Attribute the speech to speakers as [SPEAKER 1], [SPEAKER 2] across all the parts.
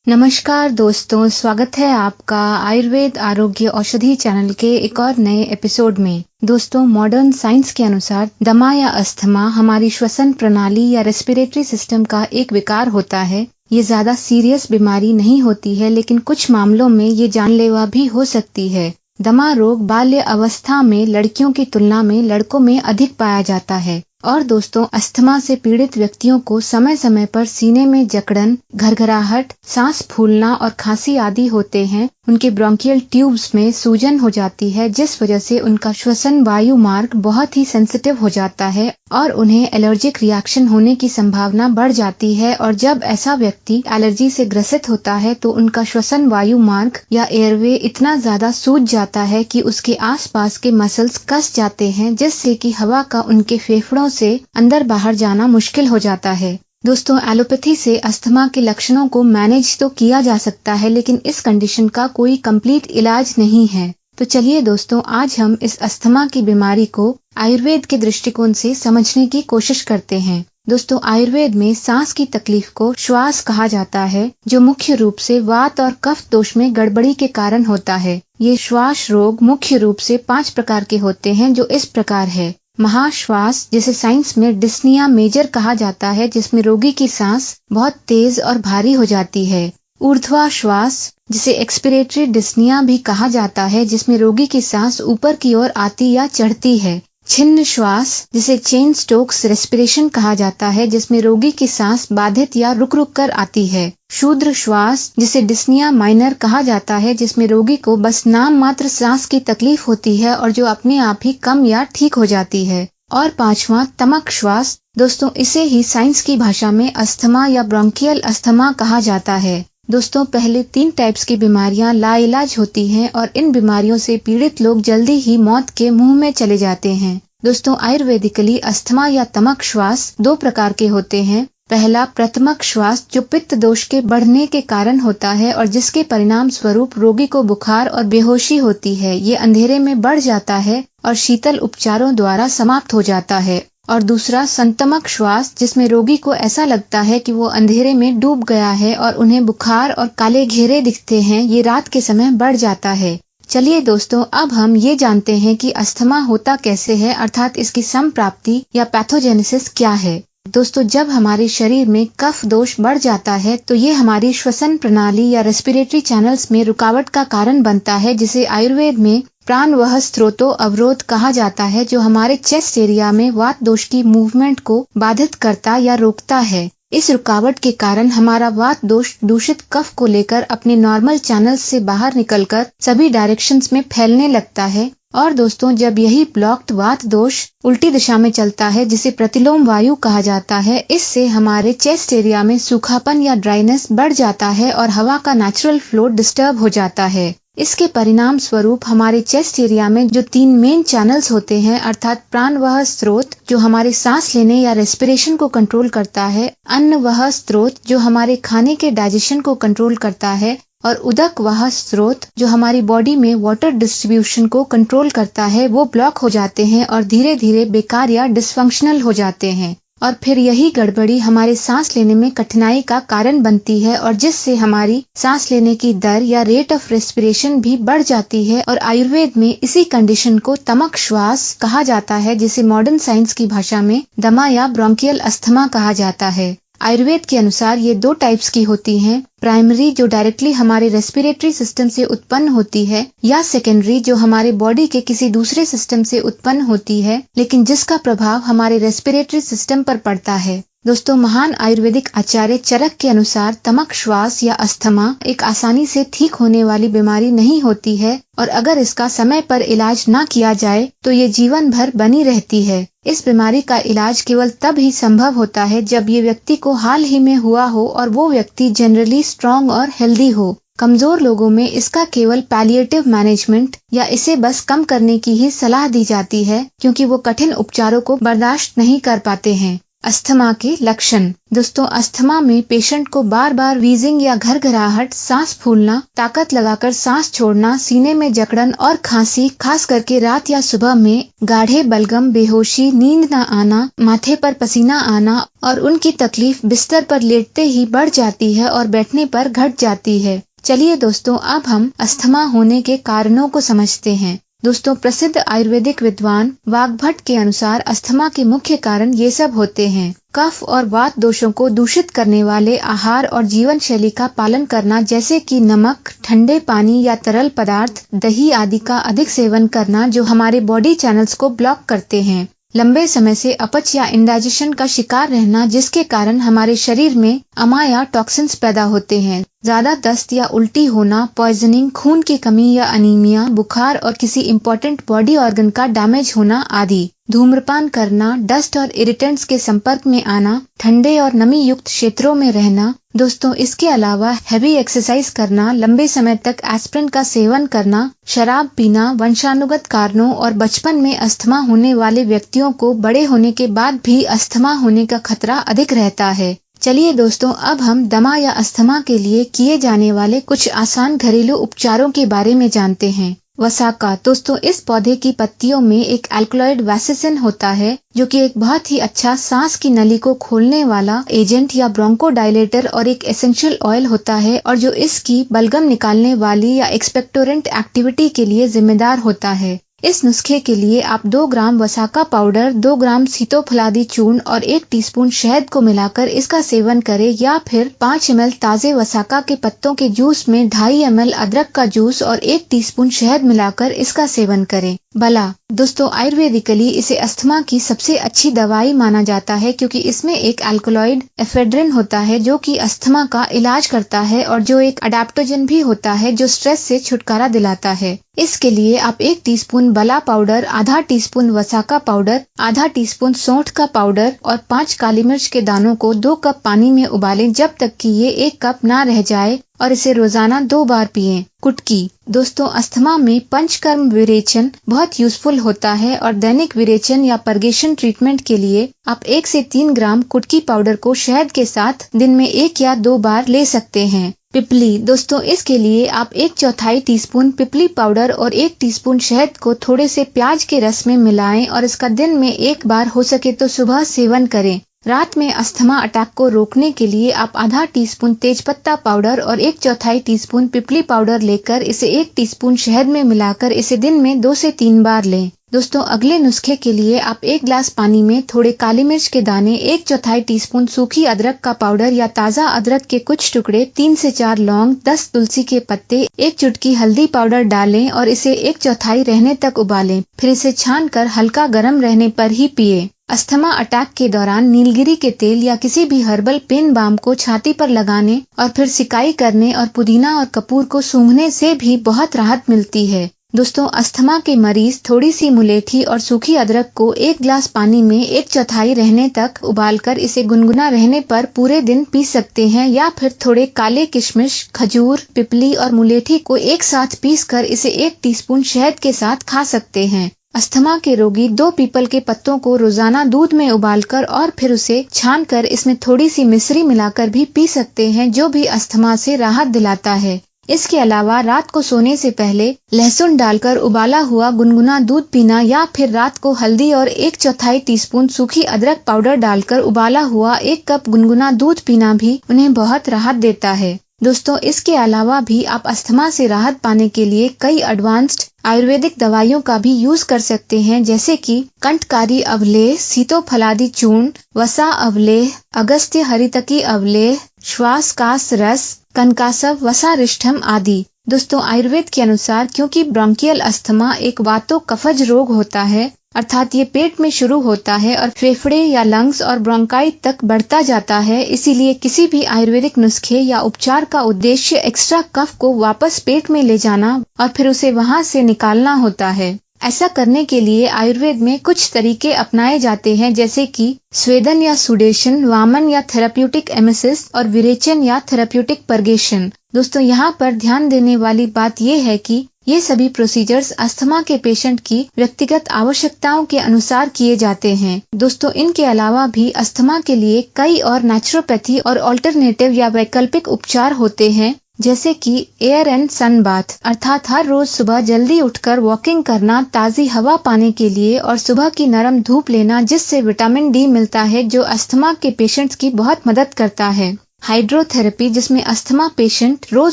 [SPEAKER 1] नमस्कार दोस्तों, स्वागत है आपका आयुर्वेद आरोग्य औषधि चैनल के एक और नए एपिसोड में। दोस्तों, मॉडर्न साइंस के अनुसार दमा या अस्थमा हमारी श्वसन प्रणाली या रेस्पिरेटरी सिस्टम का एक विकार होता है। ये ज्यादा सीरियस बीमारी नहीं होती है, लेकिन कुछ मामलों में ये जानलेवा भी हो सकती है। दमा रोग बाल्य अवस्था में लड़कियों की तुलना में लड़कों में अधिक पाया जाता है। और दोस्तों, अस्थमा से पीड़ित व्यक्तियों को समय समय पर सीने में जकड़न, घरघराहट, सांस फूलना और खांसी आदि होते हैं। उनके ब्रोंकियल ट्यूब्स में सूजन हो जाती है, जिस वजह से उनका श्वसन वायु मार्ग बहुत ही सेंसिटिव हो जाता है और उन्हें एलर्जिक रिएक्शन होने की संभावना बढ़ जाती है। और जब ऐसा व्यक्ति एलर्जी से ग्रसित होता है तो उनका श्वसन वायु मार्ग या एयरवे इतना ज्यादा सूज जाता है कि उसके आसपास के मसल्स कस जाते हैं, जिससे कि हवा का उनके फेफड़ों से अंदर बाहर जाना मुश्किल हो जाता है। दोस्तों, एलोपैथी से अस्थमा के लक्षणों को मैनेज तो किया जा सकता है, लेकिन इस कंडीशन का कोई कंप्लीट इलाज नहीं है। तो चलिए दोस्तों, आज हम इस अस्थमा की बीमारी को आयुर्वेद के दृष्टिकोण से समझने की कोशिश करते हैं। दोस्तों, आयुर्वेद में सांस की तकलीफ को श्वास कहा जाता है, जो मुख्य रूप से वात और कफ दोष में गड़बड़ी के कारण होता है। ये श्वास रोग मुख्य रूप से 5 प्रकार के होते हैं, जो इस प्रकार है। महाश्वास, जिसे साइंस में डिस्निया मेजर कहा जाता है, जिसमें रोगी की सांस बहुत तेज और भारी हो जाती है। ऊर्ध्वाश्वास, जिसे एक्सपिरेटरी डिस्निया भी कहा जाता है, जिसमें रोगी की सांस ऊपर की ओर आती या चढ़ती है। छिन्न श्वास, जिसे चेन स्टोक्स रेस्पिरेशन कहा जाता है, जिसमें रोगी की सांस बाधित या रुक रुक कर आती है। शूद्र श्वास, जिसे डिस्निया माइनर कहा जाता है, जिसमें रोगी को बस नाम मात्र सांस की तकलीफ होती है और जो अपने आप ही कम या ठीक हो जाती है। और 5वां तमक श्वास। दोस्तों, इसे ही साइंस की भाषा में अस्थमा या ब्रोंकियल अस्थमा कहा जाता है। दोस्तों, पहले 3 टाइप्स की बीमारियां लाइलाज होती हैं और इन बीमारियों से पीड़ित लोग जल्दी ही मौत के मुंह में चले जाते हैं। दोस्तों, आयुर्वेदिकली अस्थमा या तमक श्वास 2 प्रकार के होते हैं। पहला प्रथमक श्वास, जो पित्त दोष के बढ़ने के कारण होता है और जिसके परिणाम स्वरूप रोगी को बुखार और बेहोशी होती है। ये अंधेरे में बढ़ जाता है और शीतल उपचारों द्वारा समाप्त हो जाता है। और दूसरा संतमक श्वास, जिसमें रोगी को ऐसा लगता है कि वो अंधेरे में डूब गया है और उन्हें बुखार और काले घेरे दिखते हैं। ये रात के समय बढ़ जाता है। चलिए दोस्तों, अब हम ये जानते हैं कि अस्थमा होता कैसे है, अर्थात इसकी संप्राप्ति या पैथोजेनेसिस क्या है। दोस्तों, जब हमारे शरीर में कफ दोष बढ़ जाता है तो ये हमारी श्वसन प्रणाली या रेस्पिरेटरी चैनल्स में रुकावट का कारण बनता है, जिसे आयुर्वेद में प्राणवह स्त्रोतो अवरोध कहा जाता है, जो हमारे चेस्ट एरिया में वात दोष की मूवमेंट को बाधित करता या रोकता है। इस रुकावट के कारण हमारा वात दोष दूषित कफ को लेकर अपने नॉर्मल चैनल्स से बाहर निकलकर सभी डायरेक्शंस में फैलने लगता है। और दोस्तों, जब यही ब्लॉक्ड वात दोष उल्टी दिशा में चलता है, जिसे प्रतिलोम वायु कहा जाता है, इससे हमारे चेस्ट एरिया में सूखापन या ड्राइनेस बढ़ जाता है और हवा का नेचुरल फ्लो डिस्टर्ब हो जाता है। इसके परिणाम स्वरूप हमारे चेस्ट एरिया में जो 3 मेन चैनल्स होते हैं, अर्थात प्राणवह स्रोत जो हमारे सांस लेने या रेस्पिरेशन को कंट्रोल करता है, अन्नवह स्रोत जो हमारे खाने के डाइजेशन को कंट्रोल करता है, और उदक वह स्रोत जो हमारी बॉडी में वाटर डिस्ट्रीब्यूशन को कंट्रोल करता है, वो ब्लॉक हो जाते हैं और धीरे धीरे बेकार या डिसफंक्शनल हो जाते हैं। और फिर यही गड़बड़ी हमारे सांस लेने में कठिनाई का कारण बनती है और जिससे हमारी सांस लेने की दर या रेट ऑफ रेस्पिरेशन भी बढ़ जाती है। और आयुर्वेद में इसी कंडीशन को तमक श्वास कहा जाता है, जिसे मॉडर्न साइंस की भाषा में दमा या ब्रोंकियल अस्थमा कहा जाता है। आयुर्वेद के अनुसार ये 2 टाइप्स की होती हैं। प्राइमरी, जो डायरेक्टली हमारे रेस्पिरेटरी सिस्टम से उत्पन्न होती है, या सेकेंडरी, जो हमारे बॉडी के किसी दूसरे सिस्टम से उत्पन्न होती है, लेकिन जिसका प्रभाव हमारे रेस्पिरेटरी सिस्टम पर पड़ता है। दोस्तों, महान आयुर्वेदिक आचार्य चरक के अनुसार तमक श्वास या अस्थमा एक आसानी से ठीक होने वाली बीमारी नहीं होती है और अगर इसका समय पर इलाज न किया जाए तो ये जीवन भर बनी रहती है। इस बीमारी का इलाज केवल तब ही संभव होता है जब ये व्यक्ति को हाल ही में हुआ हो और वो व्यक्ति जनरली स्ट्रॉन्ग और हेल्दी हो। कमजोर लोगों में इसका केवल पैलिएटिव मैनेजमेंट या इसे बस कम करने की ही सलाह दी जाती है, क्योंकि वो कठिन उपचारों को बर्दाश्त नहीं कर पाते हैं। अस्थमा के लक्षण। दोस्तों, अस्थमा में पेशेंट को बार बार वीजिंग या घरघराहट, सांस फूलना, ताकत लगाकर सांस छोड़ना, सीने में जकड़न और खांसी, खास करके रात या सुबह में गाढ़े बलगम, बेहोशी, नींद न आना, माथे पर पसीना आना और उनकी तकलीफ बिस्तर पर लेटते ही बढ़ जाती है और बैठने पर घट जाती है। चलिए दोस्तों, अब हम अस्थमा होने के कारणों को समझते हैं। दोस्तों, प्रसिद्ध आयुर्वेदिक विद्वान वाग्भट के अनुसार अस्थमा के मुख्य कारण ये सब होते हैं। कफ और वात दोषों को दूषित करने वाले आहार और जीवन शैली का पालन करना, जैसे कि नमक, ठंडे पानी या तरल पदार्थ, दही आदि का अधिक सेवन करना जो हमारे बॉडी चैनल्स को ब्लॉक करते हैं। लंबे समय से अपच या इंडाइजेशन का शिकार रहना, जिसके कारण हमारे शरीर में अमा या टॉक्सिन्स पैदा होते हैं। ज्यादा दस्त या उल्टी होना, पॉइजनिंग, खून की कमी या अनीमिया, बुखार और किसी इम्पोर्टेंट बॉडी ऑर्गन का डैमेज होना आदि। धूम्रपान करना, डस्ट और इरिटेंट्स के संपर्क में आना, ठंडे और नमी युक्त क्षेत्रों में रहना। दोस्तों, इसके अलावा हैवी एक्सरसाइज करना, लंबे समय तक एस्पिरिन का सेवन करना, शराब पीना, वंशानुगत कारणों और बचपन में अस्थमा होने वाले व्यक्तियों को बड़े होने के बाद भी अस्थमा होने का खतरा अधिक रहता है। चलिए दोस्तों, अब हम दमा या अस्थमा के लिए किए जाने वाले कुछ आसान घरेलू उपचारों के बारे में जानते हैं। वसाका। दोस्तों, इस पौधे की पत्तियों में एक एल्कलॉइड वैसेसिन होता है, जो कि एक बहुत ही अच्छा सांस की नली को खोलने वाला एजेंट या ब्रोंकोडायलेटर और एक एसेंशियल ऑयल होता है, और जो इसकी बलगम निकालने वाली या एक्सपेक्टोरेंट एक्टिविटी के लिए जिम्मेदार होता है। इस नुस्खे के लिए आप 2 ग्राम वसाका पाउडर, 2 ग्राम सीतोफलादी चूर्ण और 1 टीस्पून शहद को मिलाकर इसका सेवन करें, या फिर 5 ml ताजे वसाका के पत्तों के जूस में 2.5 ml अदरक का जूस और 1 टीस्पून शहद मिलाकर इसका सेवन करें। बला। दोस्तों, आयुर्वेदिकली इसे अस्थमा की सबसे अच्छी दवाई माना जाता है, क्योंकि इसमें एक अल्कलॉइड एफेड्रिन होता है जो कि अस्थमा का इलाज करता है, और जो एक अडेप्टोजन भी होता है जो स्ट्रेस से छुटकारा दिलाता है। इसके लिए आप 1 टीस्पून बला पाउडर, आधा टीस्पून वसाका पाउडर, आधा टीस्पून सौंठ का पाउडर और 5 काली मिर्च के दानों को 2 कप पानी में उबालें जब तक कि ये 1 कप ना रह जाए, और इसे रोजाना 2 बार पिएं। कुटकी। दोस्तों, अस्थमा में पंचकर्म विरेचन बहुत यूजफुल होता है, और दैनिक विरेचन या पर्गेशन ट्रीटमेंट के लिए आप 1 से 3 ग्राम कुटकी पाउडर को शहद के साथ दिन में 1 या 2 बार ले सकते हैं। पिपली। दोस्तों, इसके लिए आप 1/4 टीस्पून पिपली पाउडर और 1 टीस्पून शहद को थोड़े से प्याज के रस में मिलाएं, और इसका दिन में 1 बार हो सके तो सुबह सेवन करें। रात में अस्थमा अटैक को रोकने के लिए आप आधा टीस्पून तेजपत्ता पाउडर और 1/4 टीस्पून पिपली पाउडर लेकर इसे 1 टीस्पून शहद में मिलाकर इसे दिन में 2 से 3 बार लें। दोस्तों, अगले नुस्खे के लिए आप 1 ग्लास पानी में थोड़े काली मिर्च के दाने, 1/4 टीस्पून सूखी अदरक का पाउडर या ताज़ा अदरक के कुछ टुकड़े, 3 से 4 लौंग, 10 तुलसी के पत्ते, 1 चुटकी हल्दी पाउडर डालें और इसे 1/4 रहने तक उबालें। फिर इसे छानकर हल्का गर्म रहने पर ही पिए। अस्थमा अटैक के दौरान नीलगिरी के तेल या किसी भी हर्बल पेन बाम को छाती पर लगाने और फिर सिकाई करने और पुदीना और कपूर को सूंघने से भी बहुत राहत मिलती है। दोस्तों, अस्थमा के मरीज थोड़ी सी मुलेठी और सूखी अदरक को 1 ग्लास पानी में 1/4 रहने तक उबालकर इसे गुनगुना रहने पर पूरे दिन पी सकते हैं, या फिर थोड़े काले किशमिश, खजूर, पिपली और मुलेठी को एक साथ पीसकर इसे 1 टीस्पून शहद के साथ खा सकते हैं। अस्थमा के रोगी 2 पीपल के पत्तों को रोजाना दूध में उबालकर और फिर उसे छानकर इसमें थोड़ी सी मिश्री मिलाकर भी पी सकते हैं, जो भी अस्थमा से राहत दिलाता है। इसके अलावा रात को सोने से पहले लहसुन डालकर उबाला हुआ गुनगुना दूध पीना, या फिर रात को हल्दी और 1/4 टीस्पून सूखी अदरक पाउडर डालकर उबाला हुआ 1 कप गुनगुना दूध पीना भी उन्हें बहुत राहत देता है। दोस्तों, इसके अलावा भी आप अस्थमा से राहत पाने के लिए कई एडवांस्ड आयुर्वेदिक दवाइयों का भी यूज कर सकते हैं, जैसे कि कंठकारी अवलेह, सीतोफलादी चूर्ण, वसा अवलेह, अगस्त्य हरितकी अवलेह, श्वासकास रस, कनकासव, वसारिष्ठम आदि। दोस्तों, आयुर्वेद के अनुसार क्योंकि ब्रोंकियल अस्थमा एक वातो कफज रोग होता है, अर्थात ये पेट में शुरू होता है और फेफड़े या लंग्स और ब्रोंकाई तक बढ़ता जाता है, इसीलिए किसी भी आयुर्वेदिक नुस्खे या उपचार का उद्देश्य एक्स्ट्रा कफ को वापस पेट में ले जाना और फिर उसे वहां से निकालना होता है। ऐसा करने के लिए आयुर्वेद में कुछ तरीके अपनाए जाते हैं, जैसे कि स्वेदन या सुडेशन, वामन या थेराप्यूटिक एमेसिस और विरेचन या थेराप्यूटिक पर्गेशन। दोस्तों, यहाँ पर ध्यान देने वाली बात यह है कि ये सभी प्रोसीजर्स अस्थमा के पेशेंट की व्यक्तिगत आवश्यकताओं के अनुसार किए जाते हैं। दोस्तों, इनके अलावा भी अस्थमा के लिए कई और नेचुरोपैथी और अल्टरनेटिव या वैकल्पिक उपचार होते हैं, जैसे कि एयर एंड सन बाथ, अर्थात हर रोज सुबह जल्दी उठकर वॉकिंग करना ताज़ी हवा पाने के लिए और सुबह की नरम धूप लेना, जिससे विटामिन डी मिलता है जो अस्थमा के पेशेंट्स की बहुत मदद करता है। हाइड्रोथेरेपी, जिसमें अस्थमा पेशेंट रोज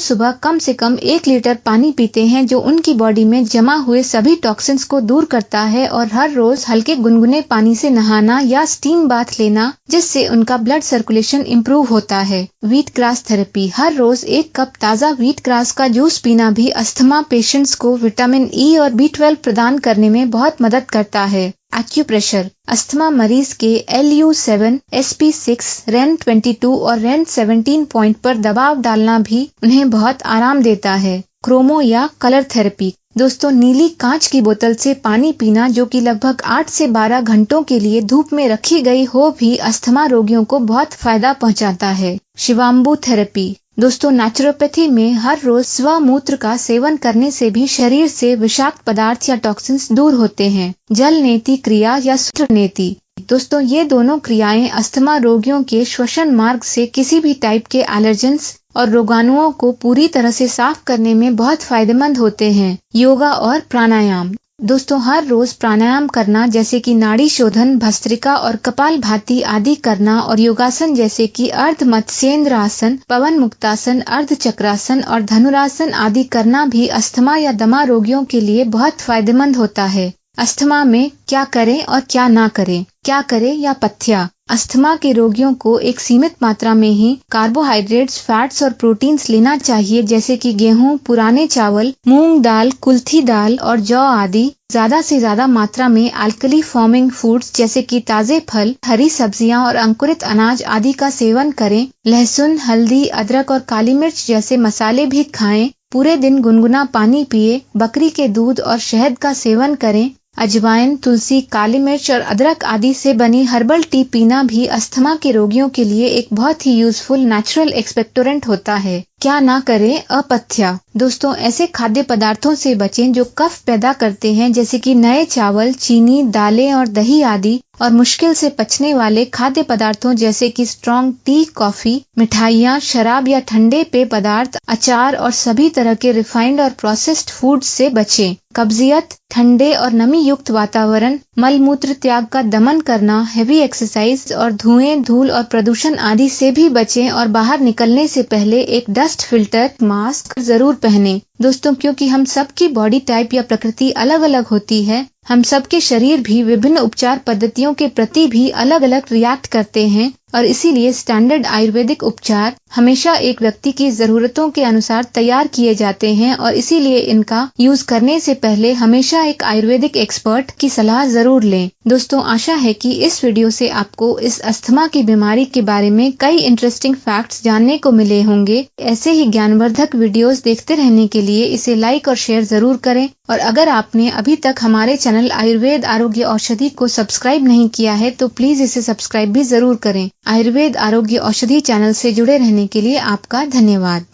[SPEAKER 1] सुबह कम से कम 1 लीटर पानी पीते हैं, जो उनकी बॉडी में जमा हुए सभी टॉक्सिन्स को दूर करता है, और हर रोज हल्के गुनगुने पानी से नहाना या स्टीम बाथ लेना, जिससे उनका ब्लड सर्कुलेशन इम्प्रूव होता है। व्हीट ग्रास थेरेपी, हर रोज 1 कप ताज़ा व्हीट ग्रास का जूस पीना भी अस्थमा पेशेंट्स को विटामिन ई और B12 प्रदान करने में बहुत मदद करता है। एक्यूप्रेशर, अस्थमा मरीज के LU7, SP6, REN22 और REN17 पॉइंट पर दबाव डालना भी उन्हें बहुत आराम देता है। क्रोमो या कलर थेरेपी, दोस्तों नीली कांच की बोतल से पानी पीना, जो कि लगभग 8 से 12 घंटों के लिए धूप में रखी गई हो, भी अस्थमा रोगियों को बहुत फायदा पहुंचाता है। शिवाम्बु थेरेपी, दोस्तों नेचुरोपैथी में हर रोज स्वमूत्र का सेवन करने से भी शरीर से विषाक्त पदार्थ या टॉक्सिन्स दूर होते हैं। जल नेति क्रिया या सूत्र नेति, दोस्तों ये दोनों क्रियाएं अस्थमा रोगियों के श्वसन मार्ग से किसी भी टाइप के एलर्जेंस और रोगाणुओं को पूरी तरह से साफ करने में बहुत फायदेमंद होते हैं। योगा और प्राणायाम, दोस्तों हर रोज प्राणायाम करना, जैसे कि नाड़ी शोधन, भस्त्रिका और कपालभाति आदि करना, और योगासन जैसे कि अर्ध मत्स्येंद्र आसन, पवन मुक्तासन, अर्ध चक्रासन और धनुरासन आदि करना भी अस्थमा या दमा रोगियों के लिए बहुत फायदेमंद होता है। अस्थमा में क्या करें और क्या ना करें, क्या करें या पथ्या। अस्थमा के रोगियों को एक सीमित मात्रा में ही कार्बोहाइड्रेट्स, फैट्स और प्रोटीन्स लेना चाहिए, जैसे कि गेहूं, पुराने चावल, मूंग दाल, कुल्थी दाल और जौ आदि। ज्यादा से ज्यादा मात्रा में अल्कली फॉर्मिंग फूड्स, जैसे कि ताजे फल, हरी सब्जियां और अंकुरित अनाज आदि का सेवन करें। लहसुन, हल्दी, अदरक और काली मिर्च जैसे मसाले भी खाएं। पूरे दिन गुनगुना पानी पिए। बकरी के दूध और शहद का सेवन करें। अजवाइन, तुलसी, काली मिर्च और अदरक आदि से बनी हर्बल टी पीना भी अस्थमा के रोगियों के लिए एक बहुत ही यूजफुल नेचुरल एक्सपेक्टोरेंट होता है। क्या ना करें, अपथ्या, दोस्तों ऐसे खाद्य पदार्थों से बचें जो कफ पैदा करते हैं, जैसे कि नए चावल, चीनी, दालें और दही आदि, और मुश्किल से पचने वाले खाद्य पदार्थों जैसे कि स्ट्रॉन्ग टी, कॉफी, मिठाइयाँ, शराब या ठंडे पेय पदार्थ, अचार और सभी तरह के रिफाइंड और प्रोसेस्ड फूड से बचें। कब्जियत, ठंडे और नमी युक्त वातावरण, मलमूत्र त्याग का दमन करना, हेवी एक्सरसाइज और धुएं, धूल और प्रदूषण आदि से भी बचें, और बाहर निकलने से पहले एक डस्ट फिल्टर मास्क जरूर पहनें। दोस्तों, क्योंकि हम सबकी बॉडी टाइप या प्रकृति अलग अलग होती है, हम सबके शरीर भी विभिन्न उपचार पद्धतियों के प्रति भी अलग अलग रिएक्ट करते हैं, और इसीलिए स्टैंडर्ड आयुर्वेदिक उपचार हमेशा एक व्यक्ति की जरूरतों के अनुसार तैयार किए जाते हैं, और इसीलिए इनका यूज करने से पहले हमेशा एक आयुर्वेदिक एक्सपर्ट की सलाह जरूर लें। दोस्तों, आशा है कि इस वीडियो से आपको इस अस्थमा की बीमारी के बारे में कई इंटरेस्टिंग फैक्ट्स जानने को मिले होंगे। ऐसे ही ज्ञानवर्धक वीडियोस देखते रहने के लिए इसे लाइक और शेयर जरूर करें, और अगर आपने अभी तक हमारे चैनल आयुर्वेद आरोग्य औषधि को सब्सक्राइब नहीं किया है तो प्लीज इसे सब्सक्राइब भी जरूर करें। आयुर्वेद आरोग्य औषधि चैनल से जुड़े रहने के लिए आपका धन्यवाद।